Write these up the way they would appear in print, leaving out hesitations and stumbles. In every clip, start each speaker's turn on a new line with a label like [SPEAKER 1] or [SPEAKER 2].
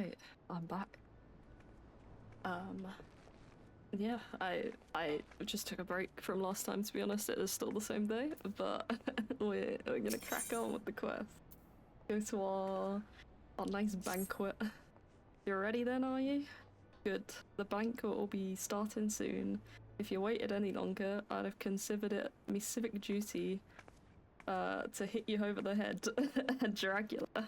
[SPEAKER 1] Alright, I'm back. Yeah, I just took a break from last time, to be honest. It is still the same day, but we're gonna crack on with the quest. Go to our nice banquet. You're ready then, are you? Good. The banquet will be starting soon. If you waited any longer, I'd have considered it my civic duty to hit you over the head and drag you there.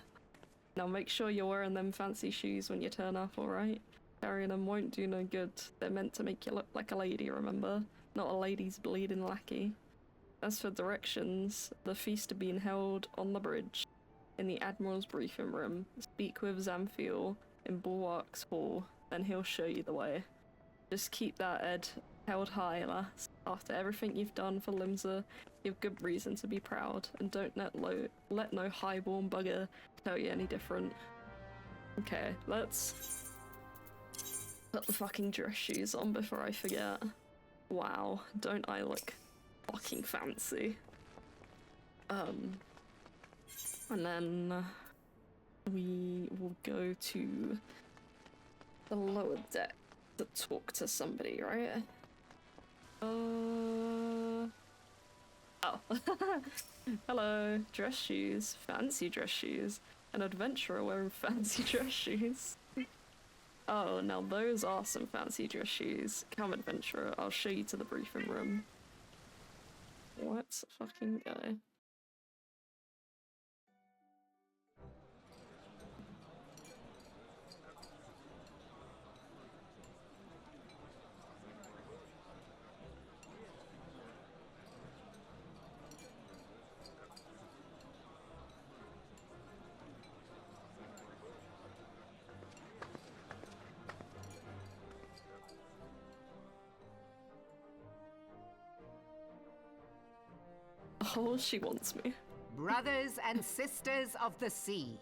[SPEAKER 1] Now make sure you're wearing them fancy shoes when you turn up, alright? Carrying them won't do no good. They're meant to make you look like a lady, remember? Not a lady's bleeding lackey. As for directions, the feast are being held on the bridge, in the Admiral's briefing room. Speak with Zamfiel in Bulwark's Hall, then he'll show you the way. Just keep that head held high, lass. After everything you've done for Limsa, you've good reason to be proud, and don't let no highborn bugger tell you any different. Okay, let's put the fucking dress shoes on before I forget. Wow, don't I look fucking fancy? And then we will go to the lower deck to talk to somebody, right? Oh. Hello, dress shoes, fancy dress shoes. An adventurer wearing fancy dress shoes. Oh, now those are some fancy dress shoes. Come, adventurer, I'll show you to the briefing room. Let's fucking go. Oh, she wants me.
[SPEAKER 2] Brothers and sisters of the sea.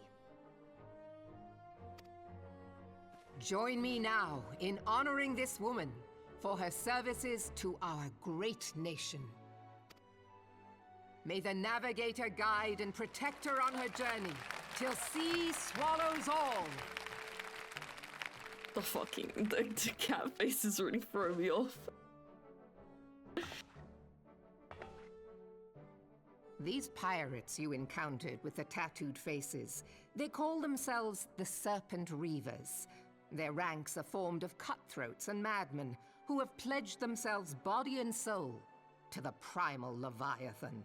[SPEAKER 2] Join me now in honoring this woman for her services to our great nation. May the navigator guide and protect her on her journey till sea swallows all.
[SPEAKER 1] The cat faces really throw me off.
[SPEAKER 2] These pirates you encountered with the tattooed faces, they call themselves the Serpent Reavers. Their ranks are formed of cutthroats and madmen who have pledged themselves body and soul to the primal Leviathan.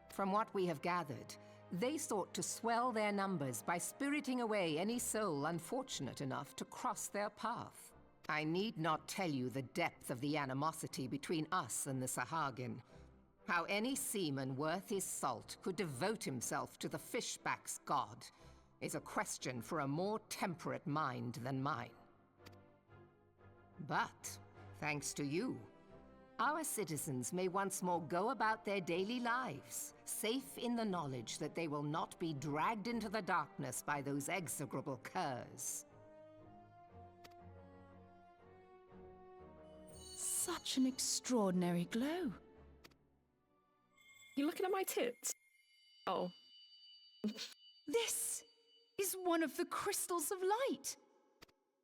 [SPEAKER 2] From what we have gathered, they sought to swell their numbers by spiriting away any soul unfortunate enough to cross their path. I need not tell you the depth of the animosity between us and the Sahagin. How any seaman worth his salt could devote himself to the fishback's god is a question for a more temperate mind than mine. But, thanks to you, our citizens may once more go about their daily lives, safe in the knowledge that they will not be dragged into the darkness by those execrable curs.
[SPEAKER 3] Such an extraordinary glow.
[SPEAKER 1] You looking at my tits? Oh.
[SPEAKER 3] This is one of the crystals of light.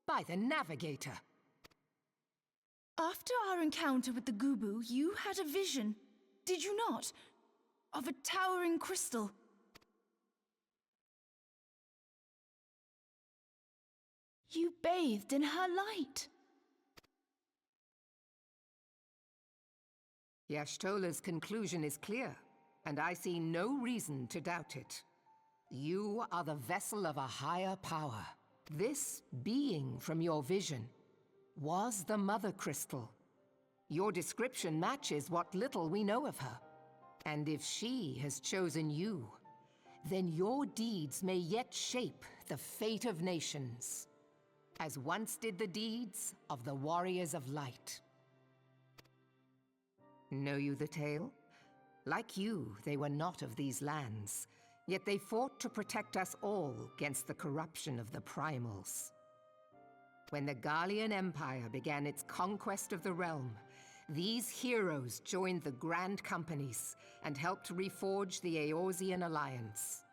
[SPEAKER 2] By the navigator.
[SPEAKER 3] After our encounter with the Gubu, you had a vision, did you not? Of a towering crystal. You bathed in her light.
[SPEAKER 2] Y'shtola's conclusion is clear, and I see no reason to doubt it. You are the vessel of a higher power. This being from your vision was the Mother Crystal. Your description matches what little we know of her. And if she has chosen you, then your deeds may yet shape the fate of nations, as once did the deeds of the Warriors of Light. Know you the tale? Like you, they were not of these lands, yet they fought to protect us all against the corruption of the Primals. When the Garlean Empire began its conquest of the realm, these heroes joined the Grand Companies and helped reforge the Eorzean Alliance.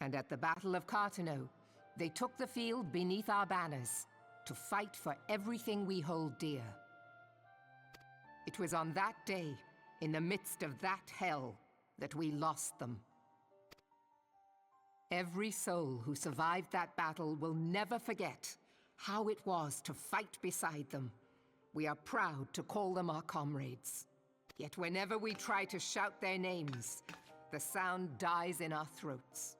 [SPEAKER 2] And at the Battle of Cartano, they took the field beneath our banners to fight for everything we hold dear. It was on that day, in the midst of that hell, that we lost them. Every soul who survived that battle will never forget how it was to fight beside them. We are proud to call them our comrades. Yet whenever we try to shout their names, the sound dies in our throats.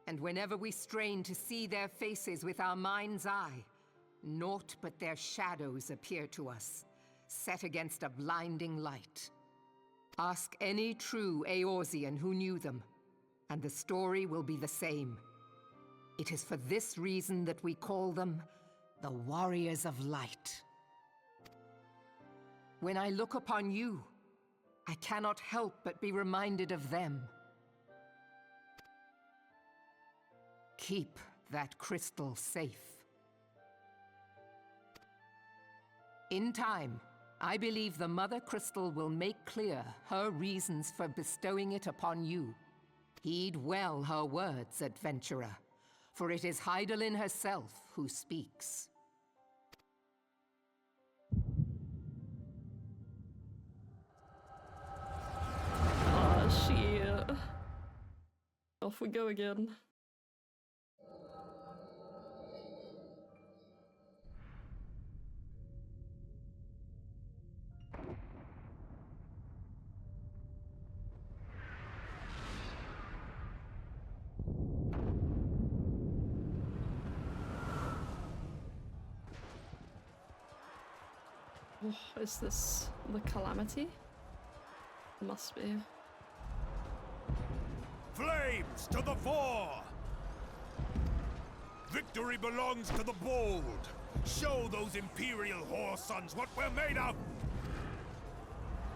[SPEAKER 2] And whenever we strain to see their faces with our mind's eye, naught but their shadows appear to us, set against a blinding light. Ask any true Eorzean who knew them, and the story will be the same. It is for this reason that we call them the Warriors of Light. When I look upon you, I cannot help but be reminded of them. Keep that crystal safe. In time, I believe the Mother Crystal will make clear her reasons for bestowing it upon you. Heed well her words, adventurer, for it is Hydaelyn herself who speaks.
[SPEAKER 1] Shit. Off we go again. Oh, is this the Calamity? Must be.
[SPEAKER 4] Flames to the fore! Victory belongs to the bold. Show those Imperial whore sons what we're made of!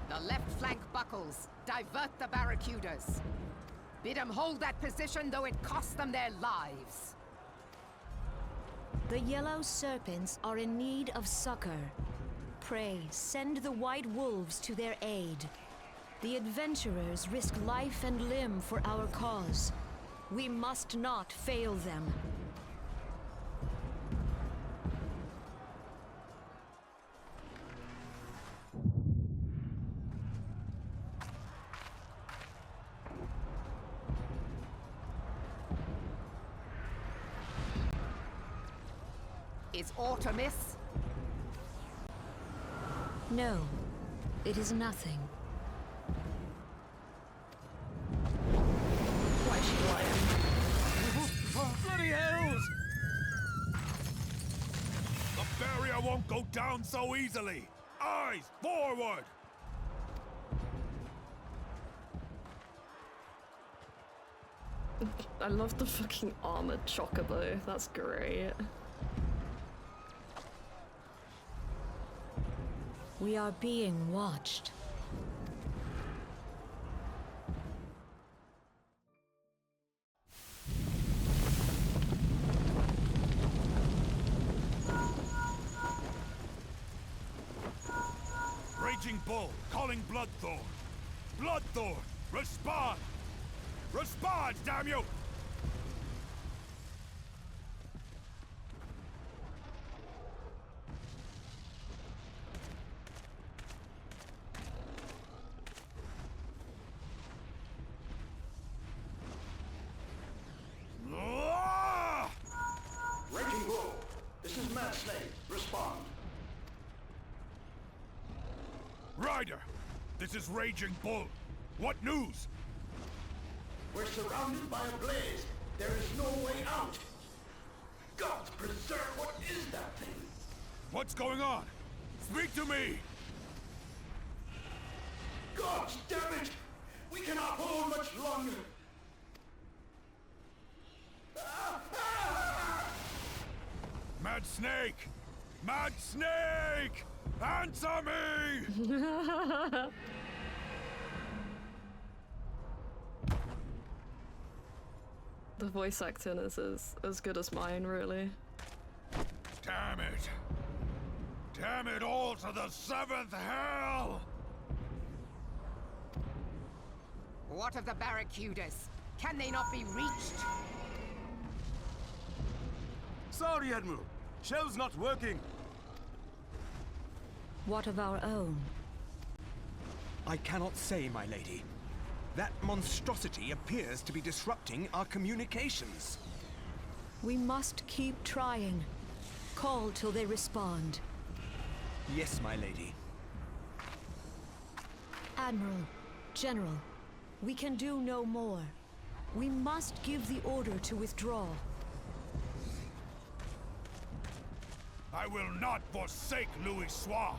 [SPEAKER 2] The left flank buckles. Divert the barracudas. Bid them hold that position, though it cost them their lives.
[SPEAKER 5] The Yellow Serpents are in need of succor. Pray, send the White Wolves to their aid. The adventurers risk life and limb for our cause. We must not fail them.
[SPEAKER 2] Is aught amiss?
[SPEAKER 5] No, it is nothing.
[SPEAKER 1] Why is she lying?
[SPEAKER 4] Bloody hells! The barrier won't go down so easily! Eyes forward!
[SPEAKER 1] I love the fucking armored chocobo. That's great.
[SPEAKER 5] We are being watched.
[SPEAKER 4] Raging Bull, calling Bloodthorn. Bloodthorn, respond! Respond, damn you!
[SPEAKER 6] Raging Bull, this is Mad Snake. Respond.
[SPEAKER 4] Ryder, this is Raging Bull. What news?
[SPEAKER 6] We're surrounded by a blaze. There is no way out. God preserve, what is that thing?
[SPEAKER 4] What's going on? Speak to me!
[SPEAKER 6] God damn it! We cannot hold much longer.
[SPEAKER 4] Mad Snake! Mad Snake! Answer me!
[SPEAKER 1] The voice acting is as good as mine, really.
[SPEAKER 4] Damn it! Damn it all to the seventh hell!
[SPEAKER 2] What of the barracudas? Can they not be reached?
[SPEAKER 7] Sorry, Admiral. Shell's not working.
[SPEAKER 5] What of our own?
[SPEAKER 8] I cannot say, my lady. That monstrosity appears to be disrupting our communications.
[SPEAKER 5] We must keep trying. Call till they respond.
[SPEAKER 8] Yes, my lady.
[SPEAKER 5] Admiral, General, we can do no more. We must give the order to withdraw.
[SPEAKER 4] I will not forsake Louis Soir.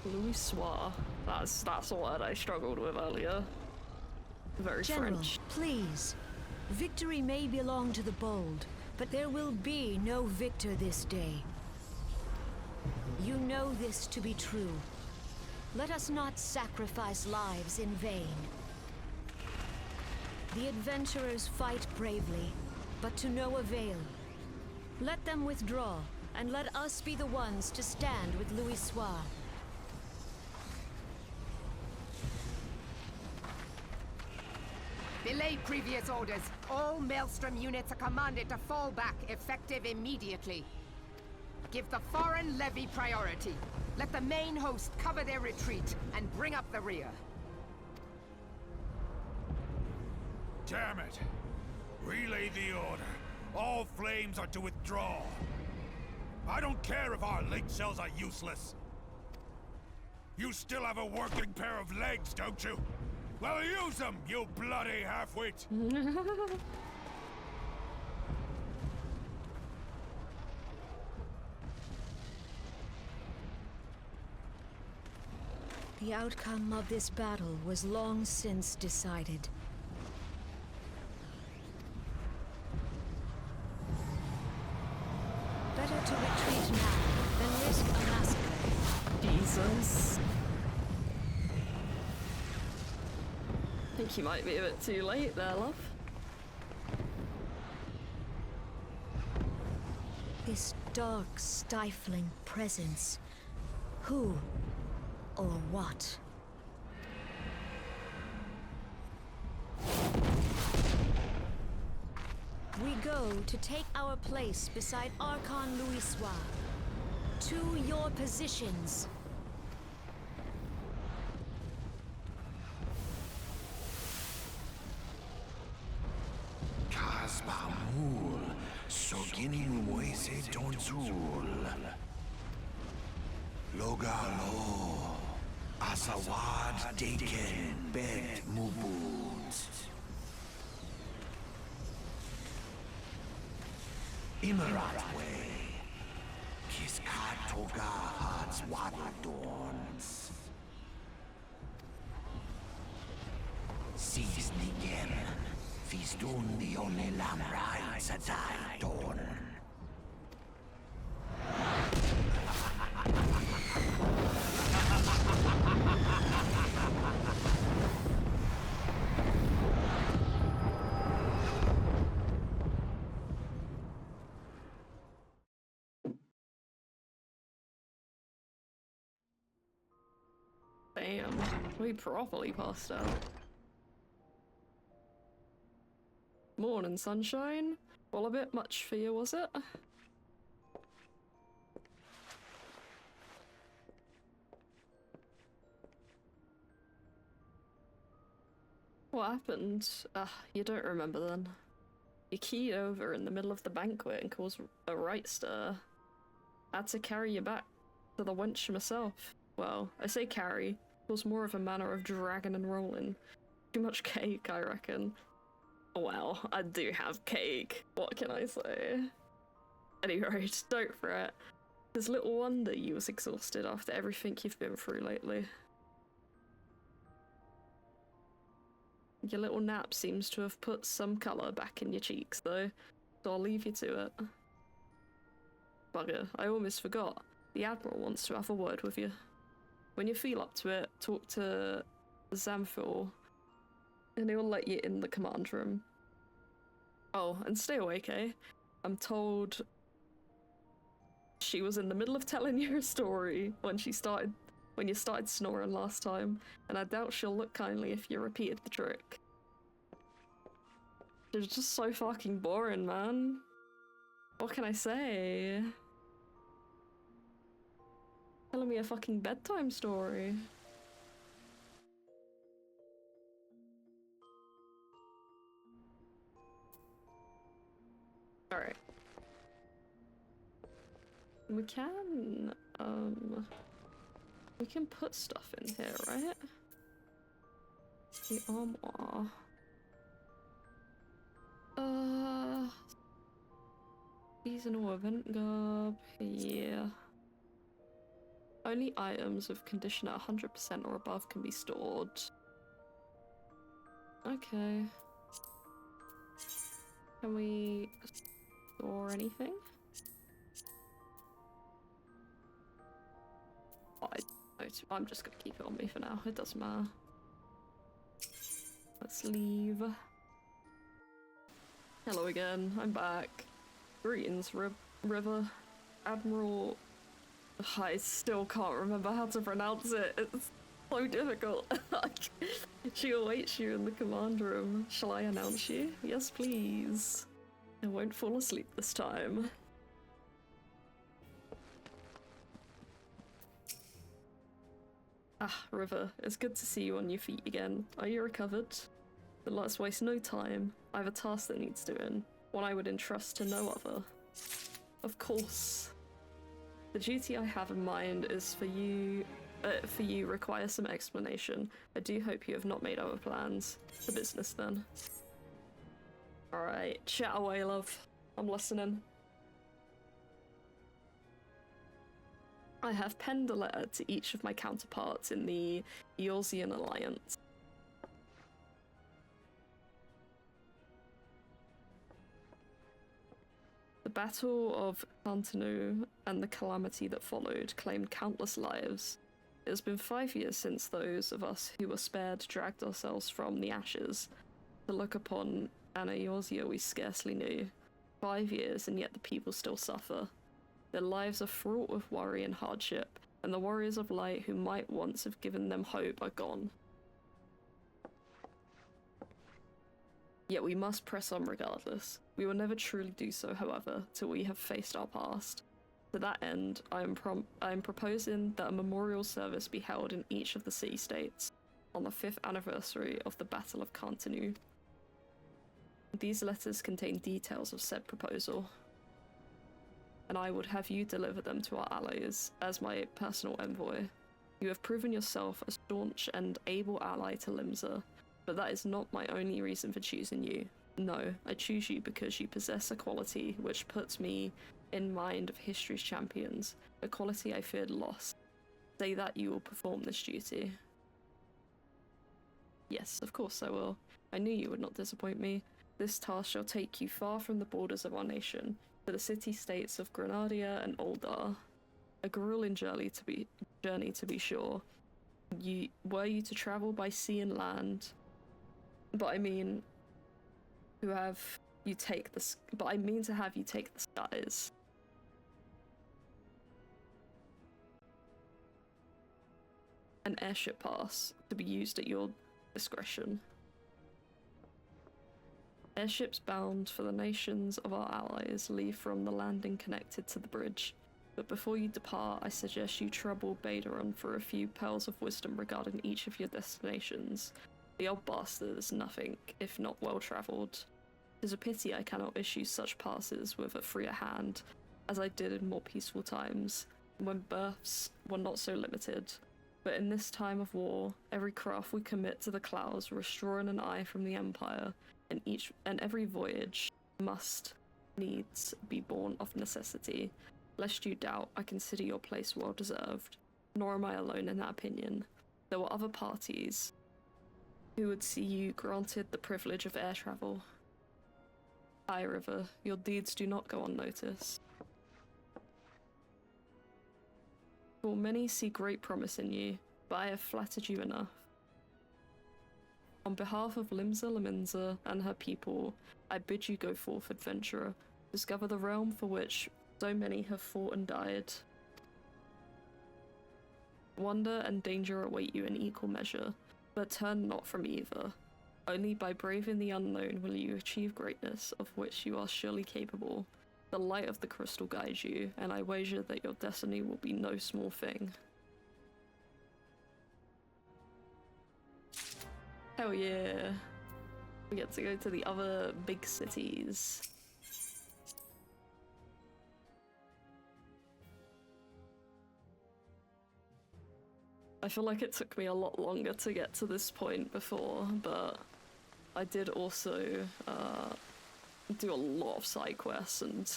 [SPEAKER 1] Louis Soir. That's a word I struggled with earlier. Very
[SPEAKER 5] General,
[SPEAKER 1] French.
[SPEAKER 5] please. Victory may belong to the bold, but there will be no victor this day. You know this to be true. Let us not sacrifice lives in vain. The adventurers fight bravely, but to no avail. Let them withdraw, and let us be the ones to stand with Louis Soir.
[SPEAKER 2] Belay previous orders. All Maelstrom units are commanded to fall back, effective immediately. Give the foreign levy priority. Let the main host cover their retreat and bring up the rear.
[SPEAKER 4] Damn it! Relay the order. All flames are to withdraw. I don't care if our link cells are useless. You still have a working pair of legs, don't you? Well, use them, you bloody half-wit!
[SPEAKER 5] The outcome of this battle was long since decided. Better to retreat now than risk a massacre.
[SPEAKER 1] Jesus. I think you might be a bit too late there, love.
[SPEAKER 5] This dark, stifling presence. Who or what? We go to take our place beside Archon Louis Soir. To your positions.
[SPEAKER 6] Kasbamul, Soginin Moise Tonsul. Logalo, Asawad Deken Bet Mubut. Imaratwe, Kiskatoga Hats Wadadorns. Seize Nigem, Fistun the only Lamrai Satai Dorn.
[SPEAKER 1] Damn, we properly passed out. Morning, sunshine. Well, a bit much for you, was it? What happened? You don't remember then. You keyed over in the middle of the banquet and caused a right stir. I had to carry you back to the wench myself. Well, I say carry. It was more of a manner of dragging and rolling. Too much cake, I reckon. Well, I do have cake. What can I say? Anyway, don't fret. There's little wonder you was exhausted after everything you've been through lately. Your little nap seems to have put some colour back in your cheeks, though, so I'll leave you to it. Bugger, I almost forgot. The Admiral wants to have a word with you. When you feel up to it, talk to Xamthor, and he'll let you in the command room. Oh, and stay awake, eh? I'm told she was in the middle of telling you her story when you started snoring last time, and I doubt she'll look kindly if you repeated the trick. It's just so fucking boring, man. What can I say? Telling me a fucking bedtime story. Alright. We can put stuff in here, right? The armoire. Seasonal event garb, yeah. Only items with condition at 100% or above can be stored. Okay. Can we store anything? Oh, I'm just gonna keep it on me for now. It doesn't matter. Let's leave. Hello again. I'm back. Greetings, River. Admiral... I still can't remember how to pronounce it. It's so difficult. She awaits you in the command room. Shall I announce you? Yes, please. I won't fall asleep this time. Ah, River, it's good to see you on your feet again. Are you recovered? Then let's waste no time. I have a task that needs doing, one I would entrust to no other. Of course. The duty I have in mind is for you requires some explanation. I do hope you have not made other plans. The business then. Alright, chat away, love. I'm listening. I have penned a letter to each of my counterparts in the Eorzean Alliance. The Battle of Cantanu and the calamity that followed claimed countless lives. It has been 5 years since those of us who were spared dragged ourselves from the ashes to look upon an Eorzea we scarcely knew. 5 years, and yet the people still suffer. Their lives are fraught with worry and hardship, and the warriors of light who might once have given them hope are gone. Yet we must press on regardless. We will never truly do so, however, till we have faced our past. To that end, I am proposing that a memorial service be held in each of the city-states on the 5th anniversary of the Battle of Cantanu. These letters contain details of said proposal, and I would have you deliver them to our allies as my personal envoy. You have proven yourself a staunch and able ally to Limsa, but that is not my only reason for choosing you. No, I choose you because you possess a quality which puts me in mind of history's champions, a quality I feared lost. Say that you will perform this duty. Yes, of course I will. I knew you would not disappoint me. This task shall take you far from the borders of our nation, to the city-states of Granadia and Uldar. A grueling journey to be sure. Were you to travel by sea and land, but I mean to have you take the skies. An airship pass to be used at your discretion. Airships bound for the nations of our allies leave from the landing connected to the bridge. But before you depart, I suggest you trouble Baderon for a few pearls of wisdom regarding each of your destinations. The old bastard is nothing if not well-travelled. It is a pity I cannot issue such passes with a freer hand, as I did in more peaceful times, when births were not so limited. But in this time of war, every craft we commit to the clouds restoring an eye from the Empire, and every voyage must needs be born of necessity. Lest you doubt, I consider your place well deserved. Nor am I alone in that opinion. There were other parties who would see you granted the privilege of air travel. Aye, River, your deeds do not go unnoticed. For many see great promise in you, but I have flattered you enough. On behalf of Limsa Lominsa and her people, I bid you go forth, adventurer, discover the realm for which so many have fought and died. Wonder and danger await you in equal measure, but turn not from either. Only by braving the unknown will you achieve greatness, of which you are surely capable. The light of the crystal guides you, and I wager that your destiny will be no small thing. Hell yeah. We get to go to the other big cities. I feel like it took me a lot longer to get to this point before, but I did also do a lot of side quests and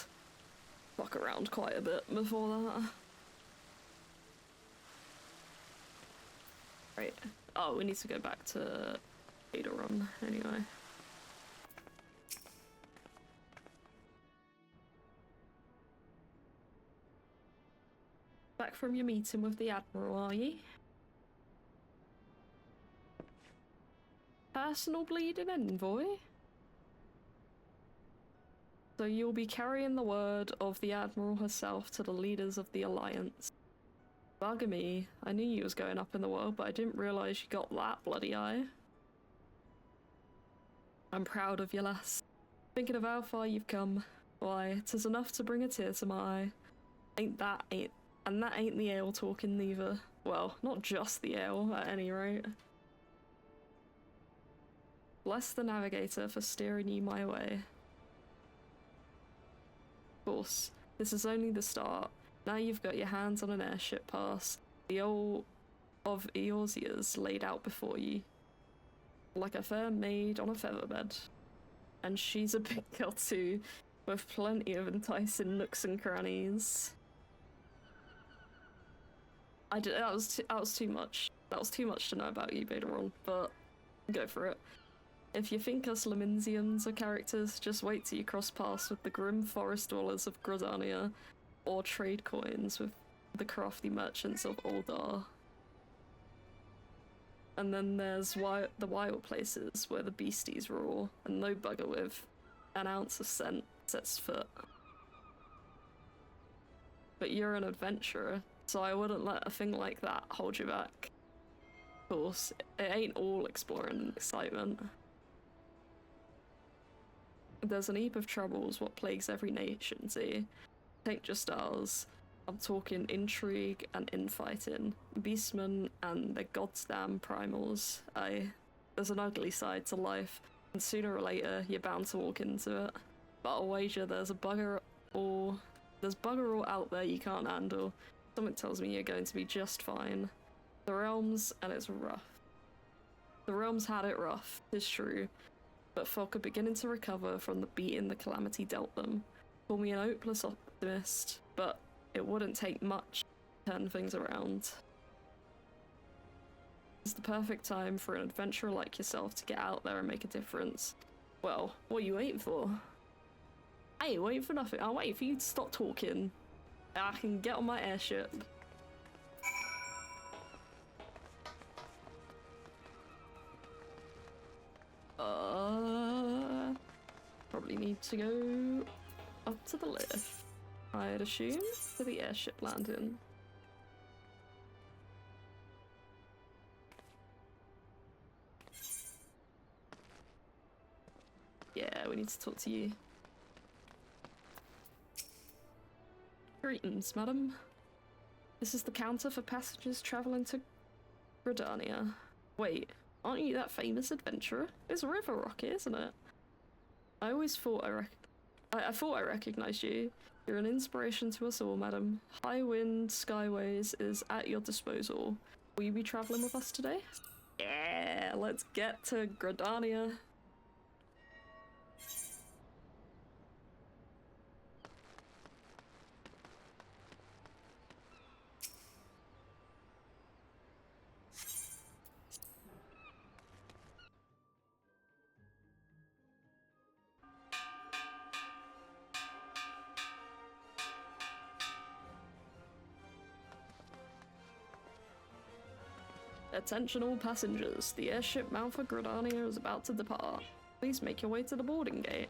[SPEAKER 1] fuck around quite a bit before that. Right. Oh, we need to go back to Run anyway. Back from your meeting with the Admiral, are ye? Personal bleeding envoy? So you'll be carrying the word of the Admiral herself to the leaders of the Alliance. Bugger me, I knew you was going up in the world, but I didn't realise you got that bloody eye. I'm proud of you, lass. Thinking of how far you've come, why, 'tis enough to bring a tear to my eye. And that ain't the ale talking neither. Well, not just the ale, at any rate. Bless the navigator for steering you my way. Of course, this is only the start. Now you've got your hands on an airship pass, the old of Eorzea's laid out before you. Like a fair maid on a featherbed. And she's a big girl too, with plenty of enticing nooks and crannies. That was too much. That was too much to know about you, Betaron, but go for it. If you think us Laminsians are characters, just wait till you cross paths with the grim forest dwellers of Gridania, or trade coins with the crafty merchants of Uldar. And then there's the wild places where the beasties roar, and no bugger with an ounce of scent sets foot. But you're an adventurer, so I wouldn't let a thing like that hold you back. Of course, it ain't all exploring and excitement. There's an heap of troubles what plagues every nation, see? Take just ours. I'm talking intrigue and infighting, beastmen and the goddamn primals. Aye, there's an ugly side to life, and sooner or later you're bound to walk into it. But I'll wager there's bugger all out there you can't handle. Something tells me you're going to be just fine. The realms, and it's rough. The realms had it rough, 'tis true, but folk are beginning to recover from the beating the calamity dealt them. Call me an hopeless optimist, but it wouldn't take much to turn things around. It's the perfect time for an adventurer like yourself to get out there and make a difference. Well, what are you waiting for? I ain't waiting for nothing. I'm waiting for you to stop talking. I can get on my airship. Probably need to go up to the lift. I'd assume to the airship landing. Yeah, we need to talk to you. Greetings, madam. This is the counter for passengers traveling to Gridania. Wait, aren't you that famous adventurer? It's River Rocket, isn't it? I always thought I thought I recognized you. You're an inspiration to us all, madam. High Wind Skyways is at your disposal. Will you be traveling with us today? Yeah, let's get to Gridania. Attention all passengers, the airship bound for Gridania is about to depart. Please make your way to the boarding gate.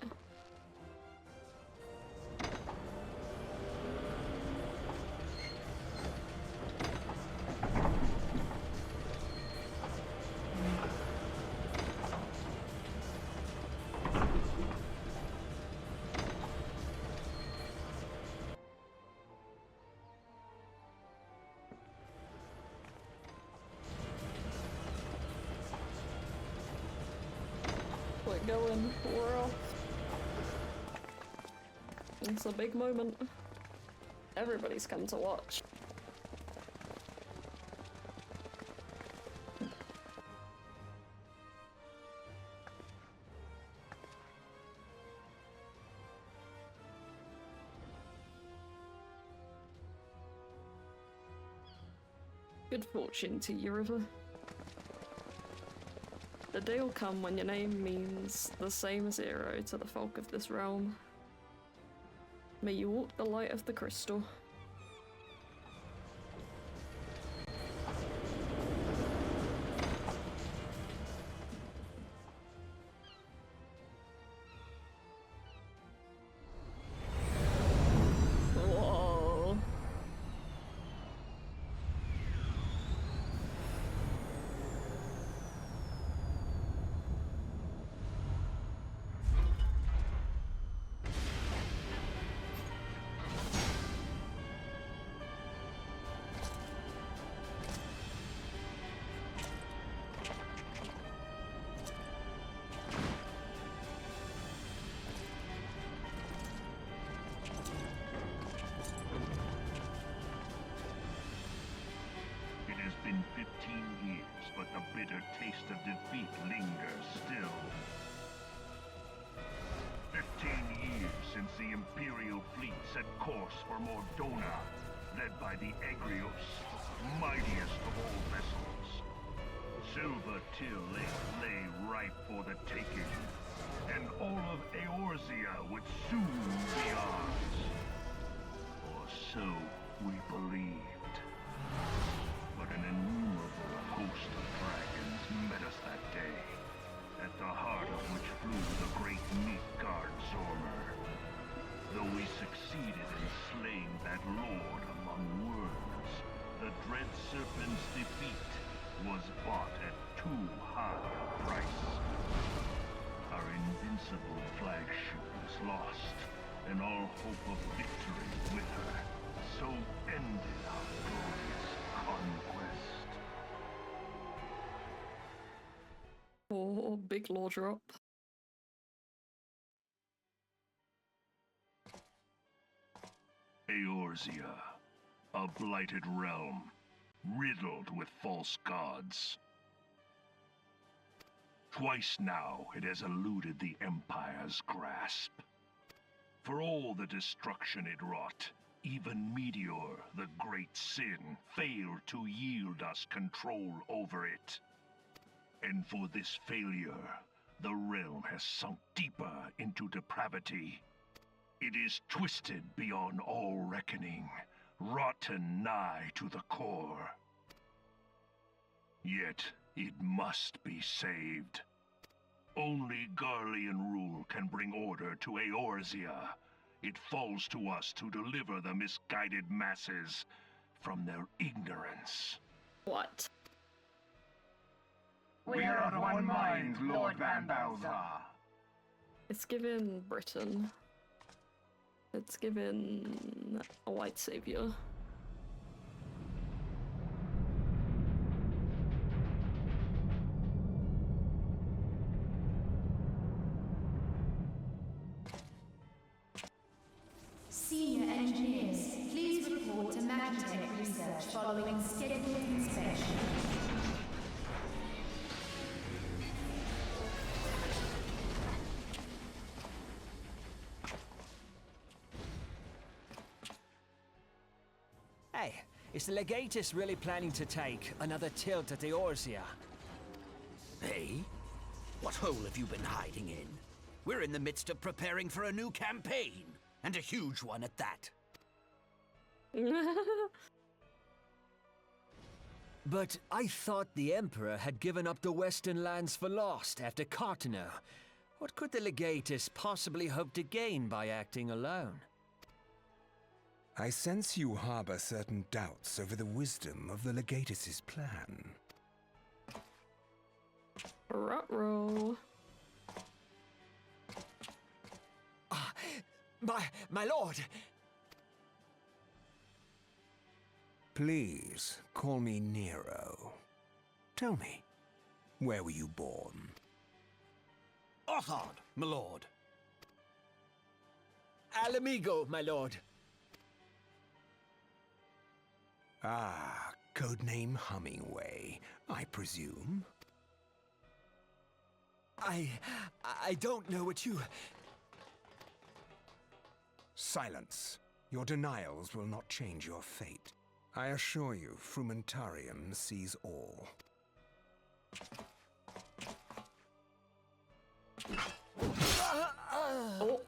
[SPEAKER 1] going. We're off. It's a big moment. Everybody's come to watch. Good fortune to you, River. The day will come when your name means the same as hero to the folk of this realm. May you walk the light of the crystal. Whoa.
[SPEAKER 6] It has been 15 years, but the bitter taste of defeat lingers still. 15 years since the Imperial fleet set course for Mordona, led by the Egrios, mightiest of all vessels. Silver Till lay ripe for the taking, and all of Eorzea would soon be ours. Or so we believed. But an innumerable host of dragons met us that day, at the heart of which flew the great Midgard Zormer. Though we succeeded in slaying that lord among worms, the dread serpent's defeat was bought at too high a price. Our invincible flagship was lost, and all hope of victory with her. So ended our glorious conquest.
[SPEAKER 1] Oh, big law drop.
[SPEAKER 6] Eorzea, a blighted realm, riddled with false gods. Twice now it has eluded the Empire's grasp. For all the destruction it wrought, even Meteor, the great sin, failed to yield us control over it. And for this failure, the realm has sunk deeper into depravity. It is twisted beyond all reckoning, rotten nigh to the core. Yet, it must be saved. Only Garlean rule can bring order to Eorzea. It falls to us to deliver the misguided masses from their ignorance.
[SPEAKER 1] What?
[SPEAKER 7] We are of one mind, Lord Van Balzar.
[SPEAKER 1] It's given Britain. It's given a white savior.
[SPEAKER 3] Senior engineers, please report to Magitech Research following scheduled inspection.
[SPEAKER 9] Hey, is the Legatus really planning to take another tilt at Eorzea?
[SPEAKER 10] Hey? What hole have you been hiding in? We're in the midst of preparing for a new campaign, and a huge one at that.
[SPEAKER 9] But I thought the Emperor had given up the Western lands for lost after Cartano. What could the Legatus possibly hope to gain by acting alone?
[SPEAKER 8] I sense you harbor certain doubts over the wisdom of the Legatus's plan.
[SPEAKER 1] Ruh-roh.
[SPEAKER 9] My lord!
[SPEAKER 8] Please, call me Nero. Tell me, where were you born?
[SPEAKER 10] Lothard, my lord.
[SPEAKER 9] Alamigo, my lord.
[SPEAKER 8] Ah, codename Hummingway, I presume.
[SPEAKER 9] I don't know what you...
[SPEAKER 8] Silence. Your denials will not change your fate. I assure you, Frumentarium sees all.
[SPEAKER 1] Oh.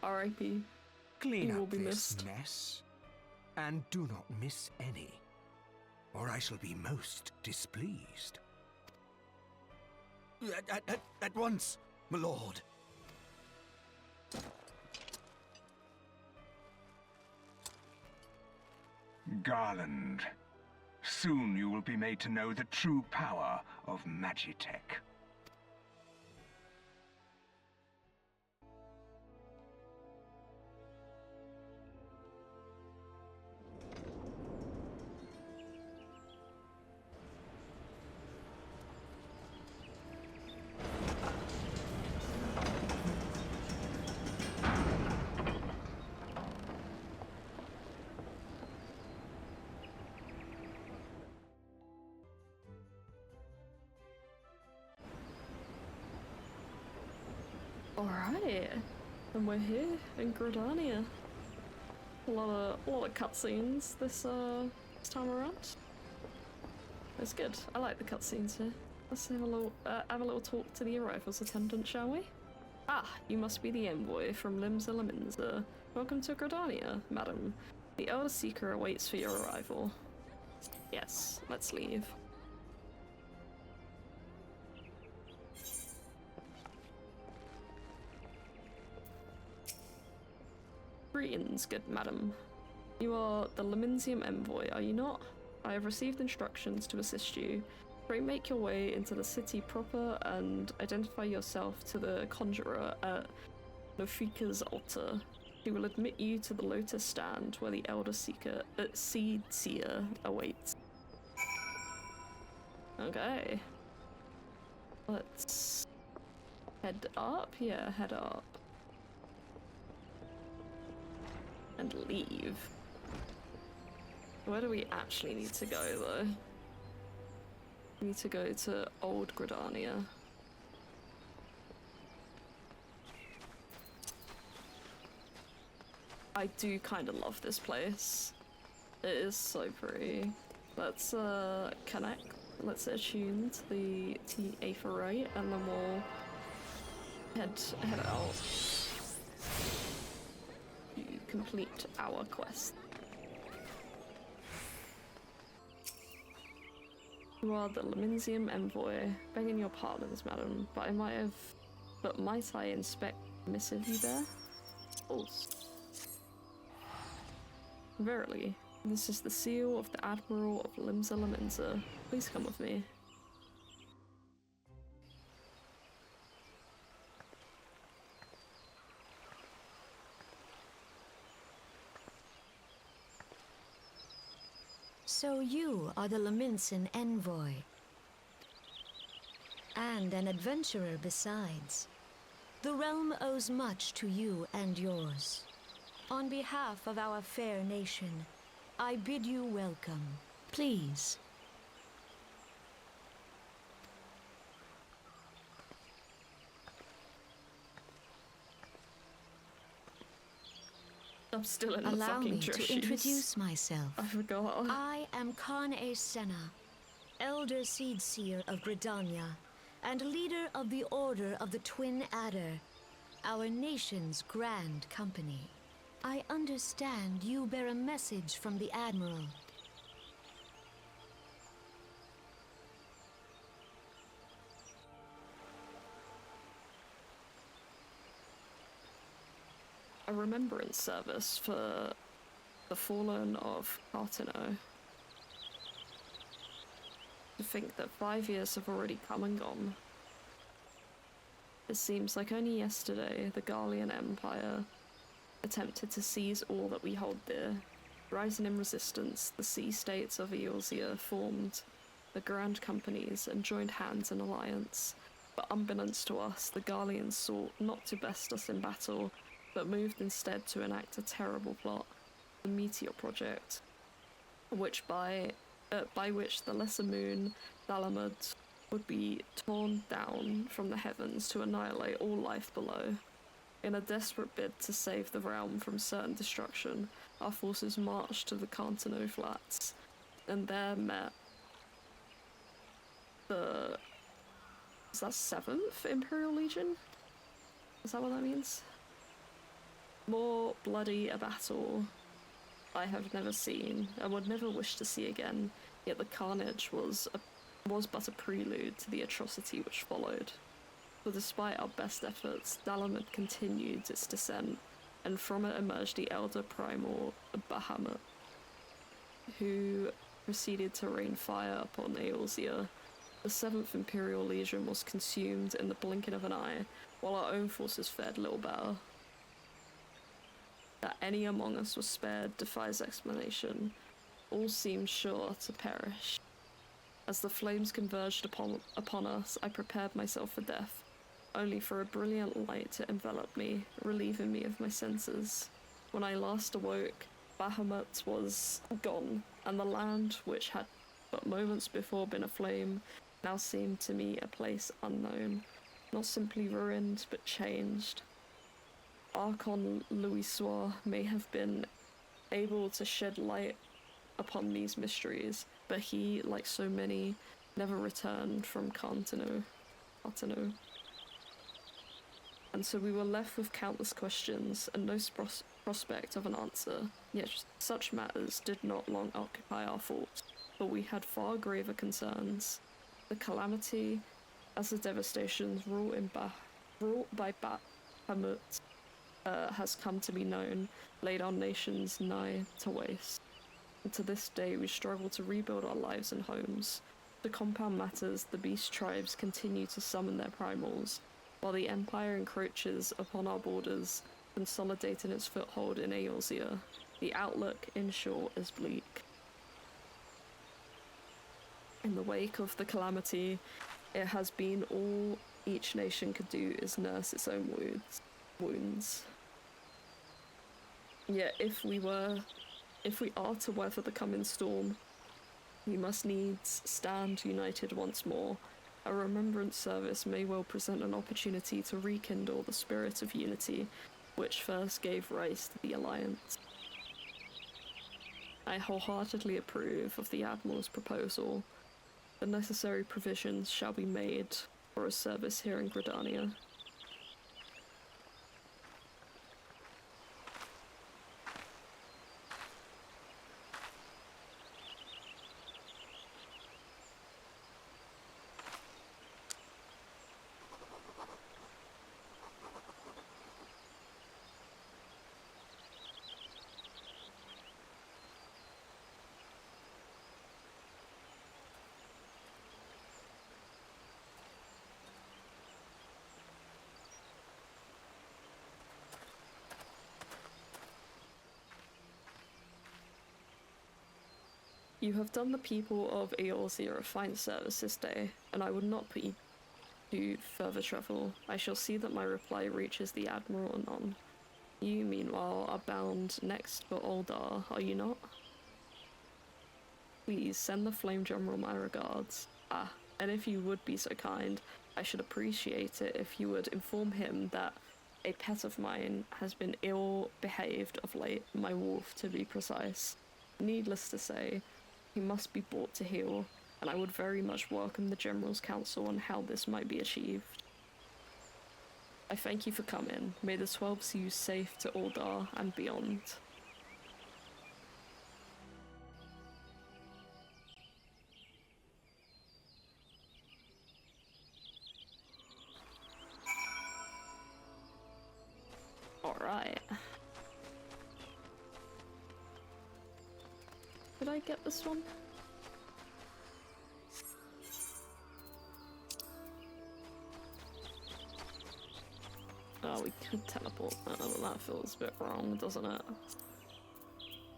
[SPEAKER 1] R.I.P.
[SPEAKER 8] Clean
[SPEAKER 1] You will
[SPEAKER 8] up
[SPEAKER 1] be
[SPEAKER 8] this
[SPEAKER 1] missed.
[SPEAKER 8] mess, and do not miss any, or I shall be most displeased.
[SPEAKER 10] At once, my lord.
[SPEAKER 6] Garland. Soon you will be made to know the true power of Magitech.
[SPEAKER 1] Alright, and we're here in Gridania. A lot of cutscenes this time around. It's good. I like the cutscenes here. Let's have a little talk to the arrivals attendant, shall we? Ah, you must be the envoy from Limsa Laminza. Welcome to Gridania, madam. The Elder Seeker awaits for your arrival. Yes, let's leave. Greetings, good madam. You are the Laminsium envoy, are you not? I have received instructions to assist you. Pray make your way into the city proper and identify yourself to the conjurer at Nofika's altar. He will admit you to the Lotus Stand where the Elder Seed Seer awaits. Okay. Let's head up? Yeah, head up. And leave. Where do we actually need to go, though? We need to go to Old Gridania. I do kind of love this place. It is so pretty. Let's connect. Let's attune to the Aetherite, and then we'll head out. Complete our quest. You are the Laminsium envoy. Begging your pardons, madam, but might I inspect the missive you bear? False. Verily, this is the seal of the Admiral of Limsa Laminza. Please come with me.
[SPEAKER 5] So you are the Laminsian envoy. And an adventurer besides. The realm owes much to you and yours. On behalf of our fair nation, I bid you welcome. Please.
[SPEAKER 1] I'm still in the
[SPEAKER 5] Allow
[SPEAKER 1] fucking
[SPEAKER 5] me
[SPEAKER 1] dress
[SPEAKER 5] to
[SPEAKER 1] shoes.
[SPEAKER 5] introduce myself.
[SPEAKER 1] I forgot.
[SPEAKER 5] I am Khan Senna, Elder Seed Seer of Gridania, and leader of the Order of the Twin Adder, our nation's grand company. I understand you bear a message from the Admiral.
[SPEAKER 1] A remembrance service for the fallen of Cartino. To think that 5 years have already come and gone. It seems like only yesterday the Garlean Empire attempted to seize all that we hold dear. Rising in resistance, the sea states of Eorzea formed the Grand Companies and joined hands in alliance. But unbeknownst to us, the Garleans sought not to best us in battle, but moved instead to enact a terrible plot, the Meteor Project, by which the lesser moon, Dalamud, would be torn down from the heavens to annihilate all life below. In a desperate bid to save the realm from certain destruction, our forces marched to the Cartano Flats, and there met the... is that 7th Imperial Legion? Is that what that means? More bloody a battle I have never seen, and would never wish to see again, yet the carnage was but a prelude to the atrocity which followed. For despite our best efforts, Dalamud continued its descent, and from it emerged the elder primal Bahamut, who proceeded to rain fire upon Eorzea. The 7th Imperial Legion was consumed in the blinking of an eye, while our own forces fared little better. That any among us was spared defies explanation. All seemed sure to perish. As the flames converged upon us, I prepared myself for death, only for a brilliant light to envelop me, relieving me of my senses. When I last awoke, Bahamut was gone, and the land, which had but moments before been aflame, now seemed to me a place unknown, not simply ruined, but changed. Archon Louisoix may have been able to shed light upon these mysteries, but he, like so many, never returned from Cartano. And so we were left with countless questions and no prospect of an answer. Yet such matters did not long occupy our thoughts, for we had far graver concerns. The calamity, as the devastations wrought by Bahamut, has come to be known, laid our nations nigh to waste. And to this day we struggle to rebuild our lives and homes. To compound matters, the beast tribes continue to summon their primals, while the Empire encroaches upon our borders, consolidating its foothold in Eorzea. The outlook, in short, is bleak. In the wake of the calamity, it has been all each nation could do is nurse its own wounds. Yet if we are to weather the coming storm, we must needs stand united once more. A remembrance service may well present an opportunity to rekindle the spirit of unity which first gave rise to the Alliance. I wholeheartedly approve of the Admiral's proposal. The necessary provisions shall be made for a service here in Gridania. You have done the people of Eorzea a fine service this day, and I would not put you to further trouble. I shall see that my reply reaches the Admiral anon. You, meanwhile, are bound next for Uldar, are you not? Please send the Flame General my regards. And if you would be so kind, I should appreciate it if you would inform him that a pet of mine has been ill-behaved of late, my wolf to be precise. Needless to say, he must be brought to heel, and I would very much welcome the General's counsel on how this might be achieved. I thank you for coming. May the 12 see you safe to Uldar and beyond. Alright. Did I get this one? Oh, we could teleport. That feels a bit wrong, doesn't it?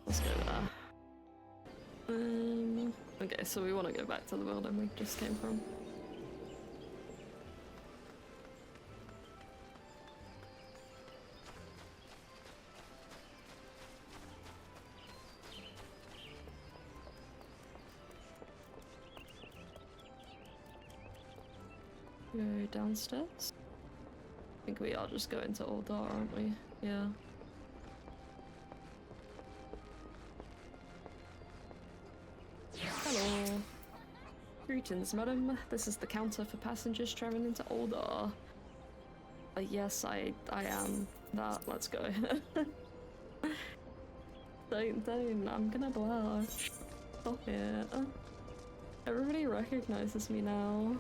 [SPEAKER 1] Let's go there. Okay, so we want to go back to the building we just came from. Go downstairs. I think we are just going to Oldar, aren't we? Yeah. Hello. Greetings, madam. This is the counter for passengers traveling into Oldar. Yes, I am that. Let's go. Don't. I'm gonna blush. Stop it. Everybody recognizes me now.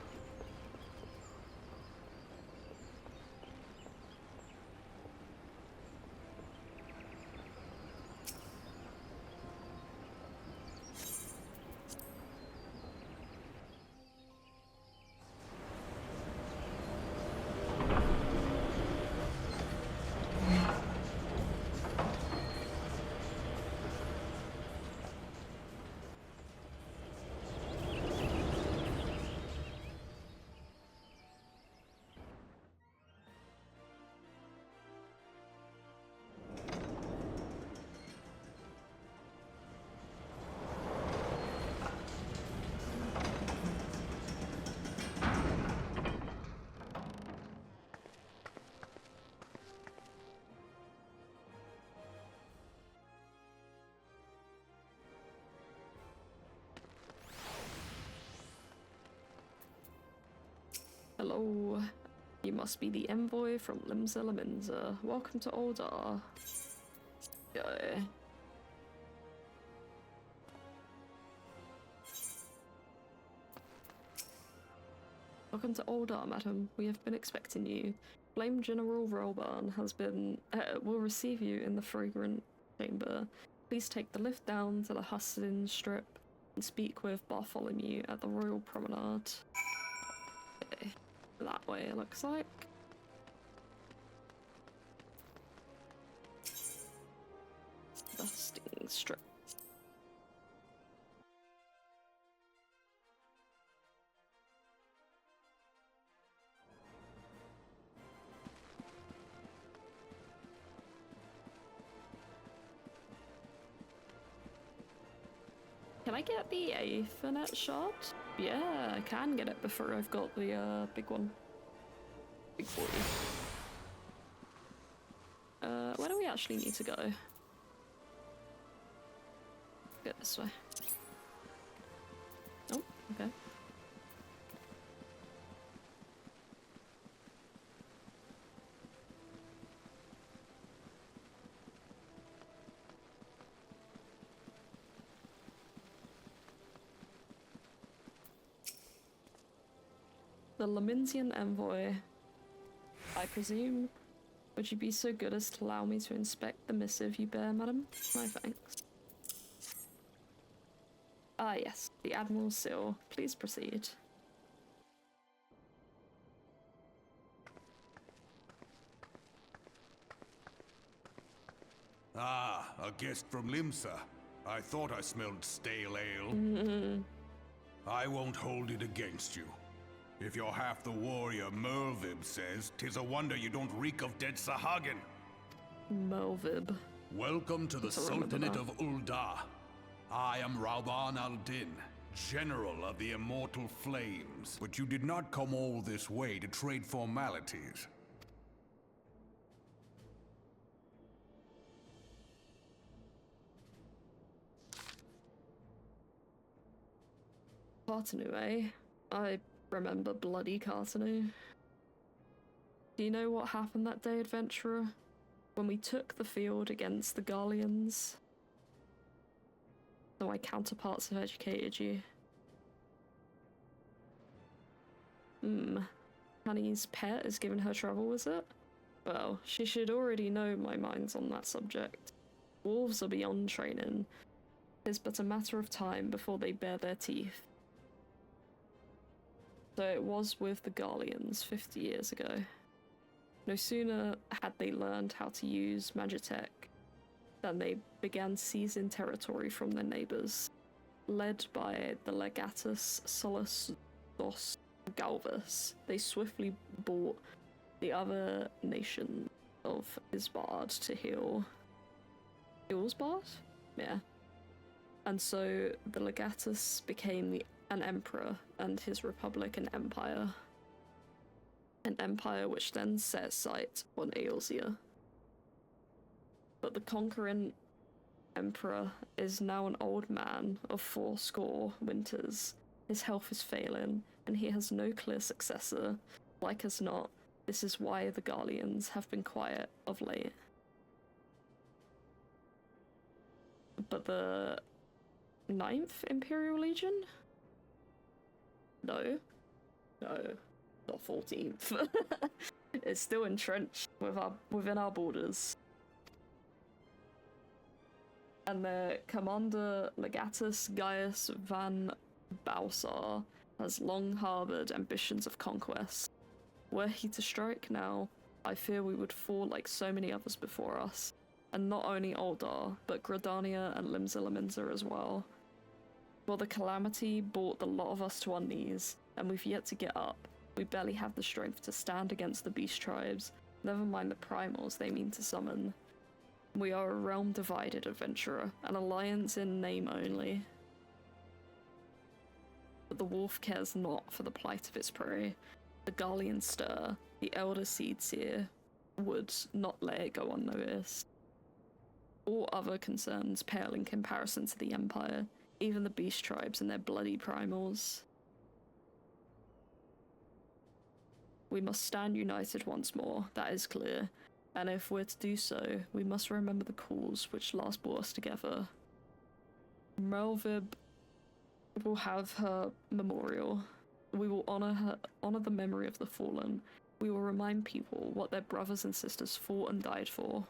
[SPEAKER 1] Hello. You must be the envoy from Limsa Laminza. Welcome to Oldar. Yeah. Welcome to Oldar, madam. We have been expecting you. Flame General Rolban will receive you in the fragrant chamber. Please take the lift down to the Hussin Strip and speak with Bartholomew at the Royal Promenade. Okay. That way, it looks like. Dusting Strip. Can I get the Aethernet shard? Yeah, I can get it before I've got the big one. Big boy. Where do we actually need to go? Go this way. Oh, okay. The Laminzian envoy. I presume. Would you be so good as to allow me to inspect the missive you bear, madam? My thanks. Ah, yes, the Admiral's seal. Please proceed.
[SPEAKER 4] Ah, a guest from Limsa. I thought I smelled stale ale. I won't hold it against you. If you're half the warrior Merlvib says, 'tis a wonder you don't reek of dead Sahagin.
[SPEAKER 1] Merlvib.
[SPEAKER 4] Welcome to the Sultanate of Uldar. I am Rauban al-Din, General of the Immortal Flames. But you did not come all this way to trade formalities.
[SPEAKER 1] Cartanu, eh? I remember bloody Cartanu. Do you know what happened that day, adventurer? When we took the field against the Garleans? So my counterparts have educated you. Honey's pet has given her trouble, is it? Well, she should already know my mind's on that subject. Wolves are beyond training. It's but a matter of time before they bare their teeth. So it was with the Garleans 50 years ago. No sooner had they learned how to use Magitech than they began seizing territory from their neighbours. led by the legatus Solus dos Galvus, they swiftly brought the other nation of Isbard to heal. Ilsbard? Yeah. And so the legatus became an emperor, and his republic an empire. An empire which then set sight on Eorzea. But the conquering emperor is now an old man of 80 winters. His health is failing, and he has no clear successor. Like as not, this is why the Garleans have been quiet of late. But the 9th Imperial Legion? No, not 14th. It's still entrenched within our borders. And their commander, Legatus Gaius van Balsar, has long harbored ambitions of conquest. Were he to strike now, I fear we would fall like so many others before us. And not only Uldar, but Gridania and Limsa as well. Well, the calamity brought the lot of us to our knees, and we've yet to get up. We barely have the strength to stand against the beast tribes, never mind the primals they mean to summon. We are a realm divided, adventurer, an alliance in name only. But the wolf cares not for the plight of its prey. The Garlean stir, the elder seed seer, would not let it go unnoticed. All other concerns pale in comparison to the Empire, even the beast tribes and their bloody primals. We must stand united once more, that is clear, and if we're to do so, we must remember the cause which last brought us together. Melvib will have her memorial. We will honor the memory of the fallen. We will remind people what their brothers and sisters fought and died for.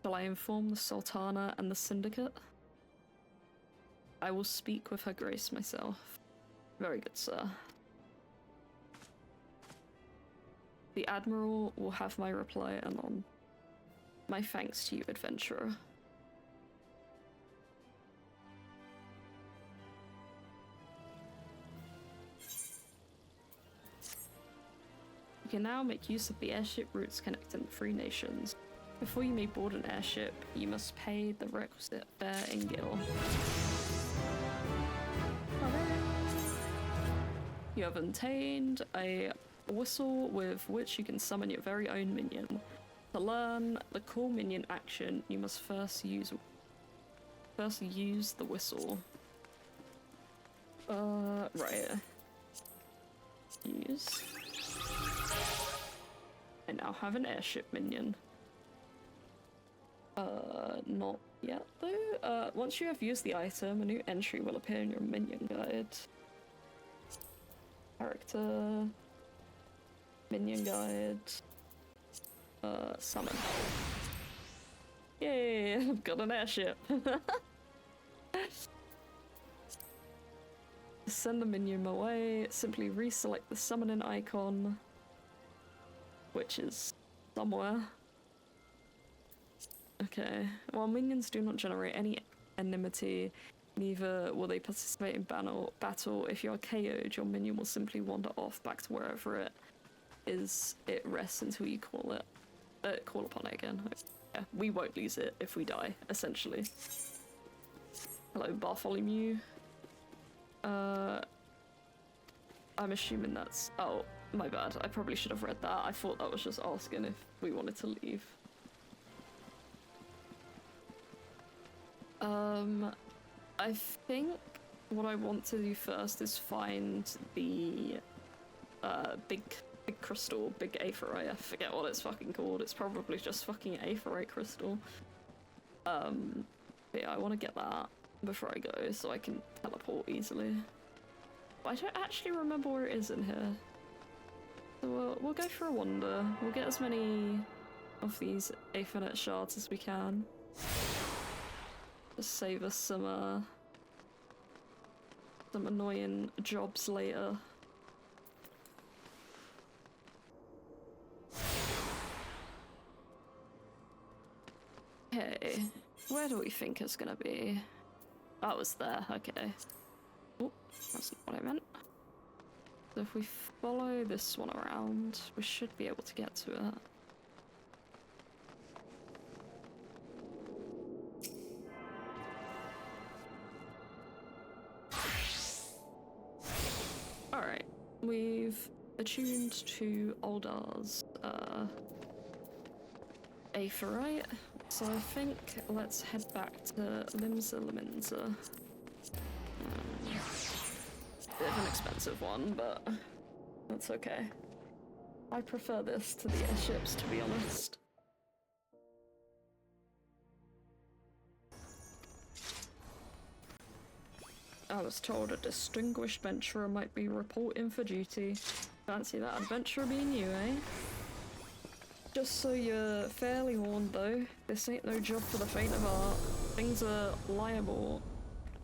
[SPEAKER 1] Shall I inform the Sultana and the Syndicate? I will speak with Her Grace myself. Very good, sir. The Admiral will have my reply anon. My thanks to you, adventurer. You can now make use of the airship routes connecting the three nations. Before you may board an airship, you must pay the requisite fare in Gil. You have obtained a whistle with which you can summon your very own minion. To learn the call minion action, you must first use the whistle. Right. Use. I now have an airship minion. Not yet though. Once you have used the item, a new entry will appear in your minion guide. Character. Minion guide. Summon. Yay, I've got an airship. Send the minion away, simply reselect the summoning icon, which is somewhere. Okay, while minions do not generate any enmity, neither will they participate in battle. If you are KO'd, your minion will simply wander off back to wherever it is. It rests until you call upon it again. Yeah, we won't lose it if we die, essentially. Hello, Bartholomew. I'm assuming that's... Oh, my bad. I probably should have read that. I thought that was just asking if we wanted to leave. I think what I want to do first is find the big crystal, big aephorite. I forget what it's fucking called. It's probably just fucking aephorite crystal. But yeah, I want to get that before I go so I can teleport easily. But I don't actually remember where it is in here. So we'll go for a wander. We'll get as many of these aephorite shards as we can. Just save us some some annoying jobs later. Okay, where do we think it's gonna be? Oh, it was there, okay. Oh, that's not what I meant. So if we follow this one around, we should be able to get to it. Alright, we've attuned to Oldar's Aephorite, so I think let's head back to Limsa Liminza. Bit of an expensive one, but that's okay. I prefer this to the airships, to be honest. I was told a distinguished adventurer might be reporting for duty. Fancy that adventurer being you, eh? Just so you're fairly warned though, this ain't no job for the faint of heart. Things are liable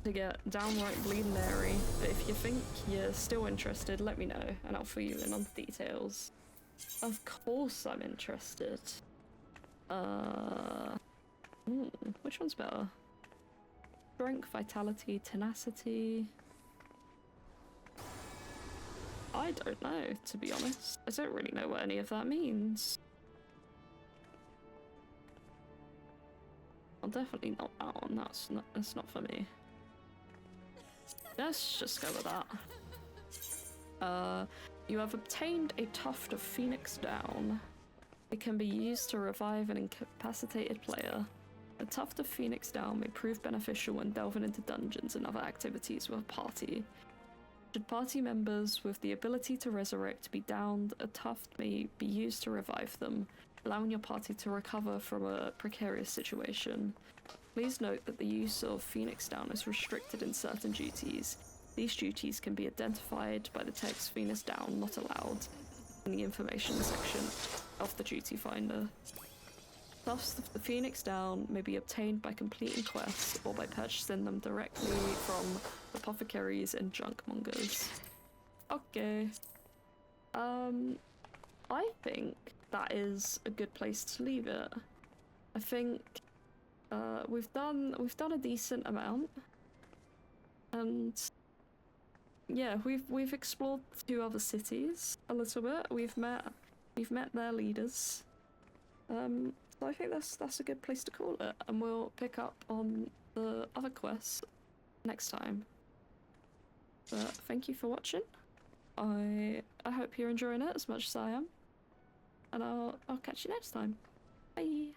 [SPEAKER 1] to get downright bleeding airy, but if you think you're still interested, let me know and I'll fill you in on the details. Of course I'm interested. Which one's better? Strength, vitality, tenacity. I don't know, to be honest. I don't really know what any of that means. I'll definitely not that one. That's not for me. Let's just go with that. You have obtained a tuft of Phoenix Down. It can be used to revive an incapacitated player. A tuft of Phoenix Down may prove beneficial when delving into dungeons and other activities with a party. Should party members with the ability to resurrect be downed, a tuft may be used to revive them, allowing your party to recover from a precarious situation. Please note that the use of Phoenix Down is restricted in certain duties. These duties can be identified by the text Phoenix Down not allowed in the information section of the duty finder. Tufts of the Phoenix Down may be obtained by completing quests or by purchasing them directly from apothecaries and junk mongers. Okay. I think that is a good place to leave it. I think we've done a decent amount, and yeah, we've explored 2 other cities a little bit. We've met their leaders. So I think that's a good place to call it, and we'll pick up on the other quests next time. But thank you for watching. I hope you're enjoying it as much as I am, and I'll catch you next time. Bye.